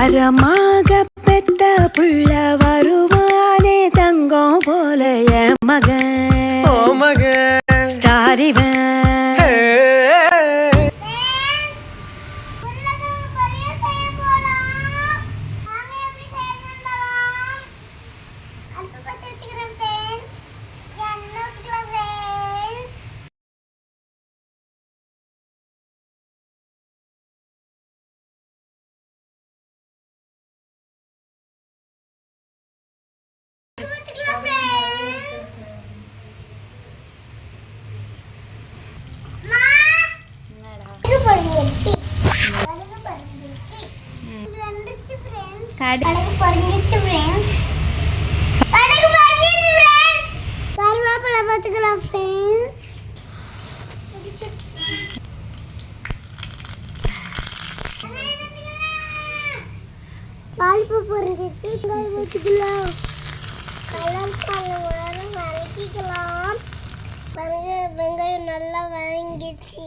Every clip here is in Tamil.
வரமாக பெத்த புள்ள வருவானே தங்கம் போல என் மகன் ஸ்டாரிவன் வெங்காயம் நல்லா வாங்கிச்சு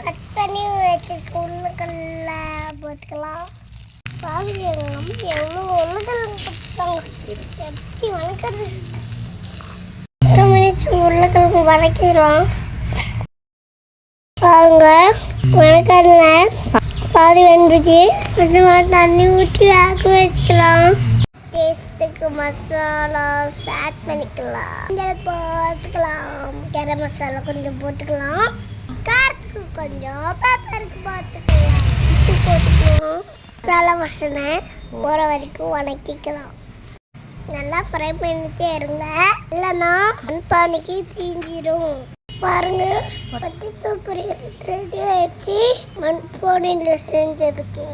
கட் பண்ணி வச்சுட்டு உருளைக்கல்ல போட்டுக்கலாம். பாருங்க எவ்வளோ உருளைக்கிழங்கு எப்படி வணக்கிறது. 2 மினிட்ஸ் உருளைக்கிழங்கு வணக்கிடலாம். பாருங்க வணக்கல்ல பாதி வெந்துச்சு. கொஞ்சமாக தண்ணி ஊற்றி வேக வச்சுக்கலாம். டேஸ்ட்டுக்கு மசாலா ஆட் பண்ணிக்கலாம். மஞ்சள் போட்டுக்கலாம். கரம் மசாலா கொஞ்சம் போட்டுக்கலாம். காரத்துக்கு கொஞ்சம் பெப்பருக்கு போட்டுக்கலாம். மசாலா வாசனை போகிற வரைக்கும் வணக்கிக்கலாம். நல்லா ஃப்ரை பண்ணிட்டே இருங்க, இல்லைன்னா மண்பானைக்கு தீஞ்சிடும். பாருங்க பச்சைத்தூள் பொரியல் ரெடி ஆயிடுச்சு. மண்பானையில் செஞ்சதுக்கு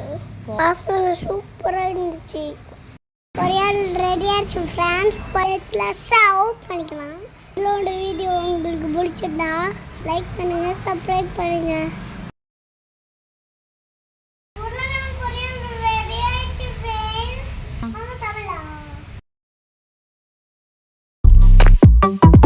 வாசனை சூப்பராக இருந்துச்சு. பொரியல் ரெடி ஆயிடுச்சு ஃப்ரெண்ட்ஸ். பொரியல் சர்வ் பண்ணிக்கலாம். இதோட வீடியோ உங்களுக்கு பிடிச்சிருந்தா லைக் பண்ணுங்க, சப்ஸ்கிரைப் பண்ணுங்க. Thank you.